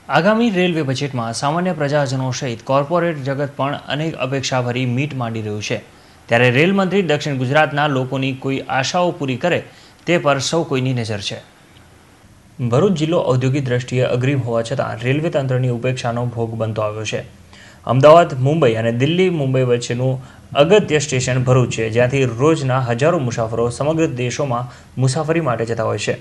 આગામી રેલવે બજેટમાં સામાન્ય પ્રજાજનો સહિત કોર્પોરેટ જગત પણ અનેક અપેક્ષાભરી મીટ માંડી રહ્યું છે। ત્યારે રેલ મંત્રી દક્ષિણ ગુજરાતના લોકોની કોઈ આશાઓ પૂરી કરે તે પર સૌ કોઈની નજર છે। ભરૂચ જિલ્લો ઔદ્યોગિક દ્રષ્ટિએ અગ્રીમ હોવા છતાં રેલવે તંત્રની ઉપેક્ષાનો ભોગ બનતો આવ્યો છે। અમદાવાદ મુંબઈ અને દિલ્હી મુંબઈ વચ્ચેનું અગત્ય સ્ટેશન ભરૂચ છે, જ્યાંથી રોજના હજારો મુસાફરો સમગ્ર દેશોમાં મુસાફરી માટે જતા હોય છે।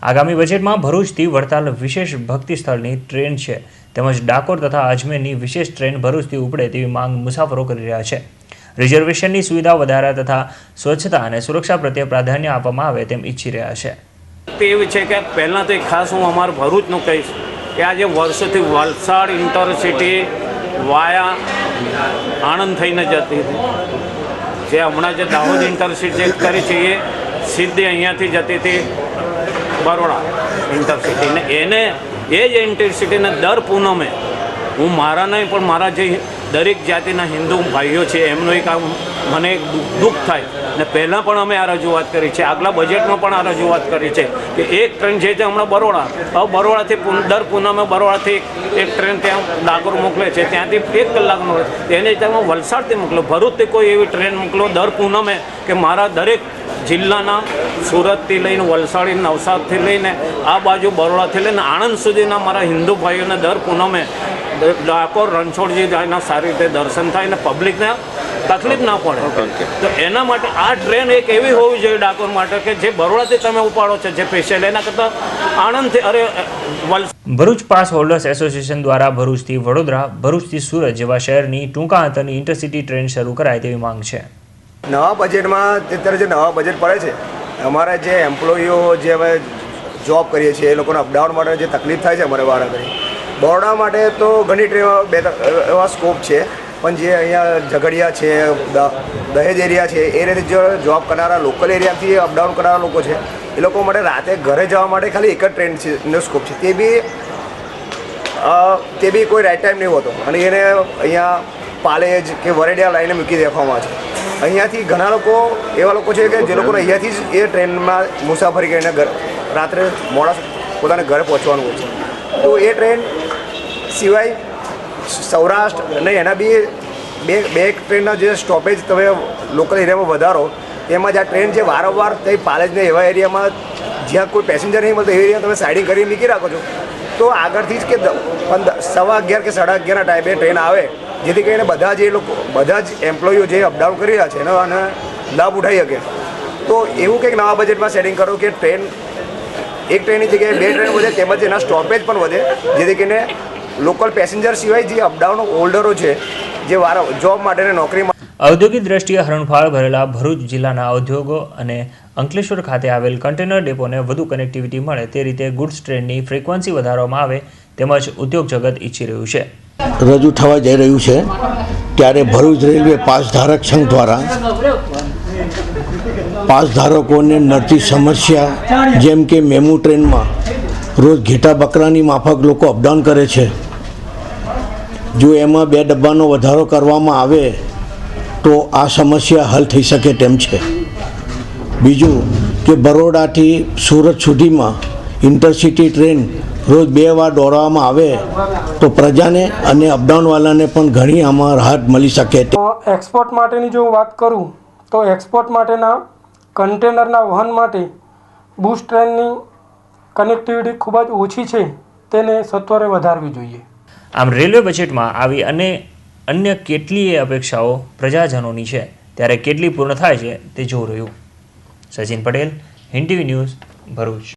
આગામી બજેટમાં ભરૂચથી વડતાલ વિશેષ ભક્તિ સ્થળની ટ્રેન છે, તેમજ ડાકોર તથા અજમેરની વિશેષ ટ્રેન ભરૂચથી ઉપડે તેવી માંગ મુસાફરો કરી રહ્યા છે। રિઝર્વેશનની સુવિધા વધારા તથા સ્વચ્છતા અને સુરક્ષા પ્રત્યે પ્રાધાન્ય આપવામાં આવે તેમ ઈચ્છી રહ્યા છે। તે એવી છે કે પહેલાં તો ખાસ હું અમારું ભરૂચનું કહીશ કે આજે વર્ષોથી વલસાડ ઇન્ટરસિટી વાયા આણંદ થઈને જતી હતી, જે હમણાં જે દાહોદ ઇન્ટરસિટી કરી છે એ સીધી અહીંયાથી જતી હતી બરોડા ઇન્ટરસિટીને। એને એ જ ઇન્ટરસિટીને દર પૂનમે હું મારા નહીં પણ મારા જે દરેક જાતિના હિન્દુ ભાઈઓ છે એમનું એક મને એક દુઃખ થાય ને પહેલાં પણ અમે આ રજૂઆત કરી છે, આગલા બજેટમાં પણ આ રજૂઆત કરી છે કે એક ટ્રેન છે તે હમણાં બરોડા હવે બરોડાથી દર પૂનમે બરોડાથી એક ટ્રેન ત્યાં ડાકોર મોકલે છે, ત્યાંથી 1 કલાકનો એને તમે વલસાડથી મોકલો, ભરૂચથી કોઈ એવી ટ્રેન મોકલો દર પૂનમે કે મારા દરેક જિલ્લાના સુરતથી લઈને વલસાડી નવસારીથી લઈને આ બાજુ બરોડાથી લઈને આણંદ સુધીના મારા હિન્દુ ભાઈઓને દર પૂનમે ડાકોર રણછોડજી જાયના સારી રીતે દર્શન થાય ને પબ્લિકને તકલીફ ના પડે। તો એના માટે આ ટ્રેન એક એવી હોવી જોઈએ ડાકોર માટે કે જે બરોડાથી તમે ઉપાડો છો જે સ્પેશિયલ એના કરતાં આણંદથી ભરૂચ પાસ હોલ્ડર્સ એસોસિએશન દ્વારા ભરૂચથી વડોદરા, ભરૂચથી સુરત જેવા શહેરની ટૂંકા અંતરની ઇન્ટરસિટી ટ્રેન શરૂ કરાય તેવી માંગ છે। નવા બજેટમાં અત્યારે જે નવા બજેટ પડે છે, અમારા જે એમ્પ્લોયીઓ જે અમે જોબ કરીએ છીએ એ લોકોને અપડાઉન માટે જે તકલીફ થાય છે અમારે વારાઘડી બરોડા માટે તો ઘણી ટ્રેનો બે એવા સ્કોપ છે, પણ જે અહીંયા ઝઘડિયા છે, દહેજ એરિયા છે એ રીતે જો જોબ કરનારા લોકલ એરિયાથી અપડાઉન કરનારા લોકો છે એ લોકો માટે રાતે ઘરે જવા માટે ખાલી એક જ ટ્રેનનો સ્કોપ છે, તે બી કોઈ રાઈટ ટાઈમ નહીં હોતો અને એને અહીંયા પાલેજ કે વરેડિયા લાઈને મૂકી દેવામાં આવે છે। અહીંયાથી ઘણા લોકો એવા લોકો છે કે જે લોકોને અહીંયાથી જ એ ટ્રેનમાં મુસાફરી કરીને રાત્રે મોડા પોતાને ઘરે પહોંચવાનું હોય છે। તો એ ટ્રેન સિવાય સૌરાષ્ટ્ર અને એના બે ટ્રેનના જે સ્ટોપેજ તમે લોકલ એરિયામાં વધારો, એમાં જ આ ટ્રેન જે વારંવાર તે પાલેજને એવા એરિયામાં જ્યાં કોઈ પેસેન્જર નહીં મળતો એ એરિયા તમે સાઇડિંગ કરી મૂકી રાખો છો, તો આગળથી જ કે 11:15 કે 11:30ના ટાઈમે ટ્રેન આવે, જેથી કરીને બધા જ એમ્પ્લોયીઓ જે અપડાઉન કરી રહ્યા છે એનો આને લાભ ઉઠાવી શકે। તો એવું કંઈક નવા બજેટમાં સેટિંગ કરો કે ટ્રેન એક ટ્રેનની જગ્યાએ 2 ટ્રેન વધે, તેમજ એના સ્ટોપેજ પણ વધે, જેથી કરીને લોકલ પેસેન્જર સિવાય જે અપડાઉન હોલ્ડરો છે જે જોબ માટે નોકરી ઔદ્યોગિક દ્રષ્ટિએ હરણફાળ ભરેલા ભરૂચ જિલ્લાના ઉદ્યોગો અને અંકલેશ્વર ખાતે આવેલ કન્ટેનર ડેપોને વધુ કનેક્ટિવિટી મળે તે રીતે ગુડ્સ ટ્રેનની ફ્રીક્વન્સી વધારવામાં આવે તેમજ ઉદ્યોગ જગત ઈચ્છી રહ્યું છે। રજૂ થવા જઈ રહ્યું છે ત્યારે ભરૂચ રેલવે પાસ ધારક સંઘ દ્વારા પાસ ધારકોને નડતી સમસ્યા જેમ કે મેમુ ટ્રેનમાં રોજ ઘેટા બકરાની માફક લોકો અપડાઉન કરે છે, જો એમાં 2 ડબ્બાનો વધારો કરવામાં આવે તો આ સમસ્યા હલ થઈ શકે તેમ છે। બીજું કે બરોડાથી સુરત સુધીમાં ઇન્ટરસિટી ટ્રેન રોજ 2 વાર દોડાવવામાં આવે તો પ્રજાને અને અપડાઉનવાળાને પણ ઘણી આમાં રાહત મળી શકે। એક્સપોર્ટ માટેની જો વાત કરું તો એક્સપોર્ટ માટેના કન્ટેનરના વહન માટે બુશ ટ્રેનની કનેક્ટિવિટી ખૂબ જ ઓછી છે, તેને સત્વરે વધારવી જોઈએ। આમ રેલવે બજેટમાં આવી અન્ય કેટલીય અપેક્ષાઓ પ્રજાજનોની છે, ત્યારે કેટલી પૂર્ણ થાય છે તે જોવું રહ્યું। Sachin Patel, Hind TV news, Bharuch.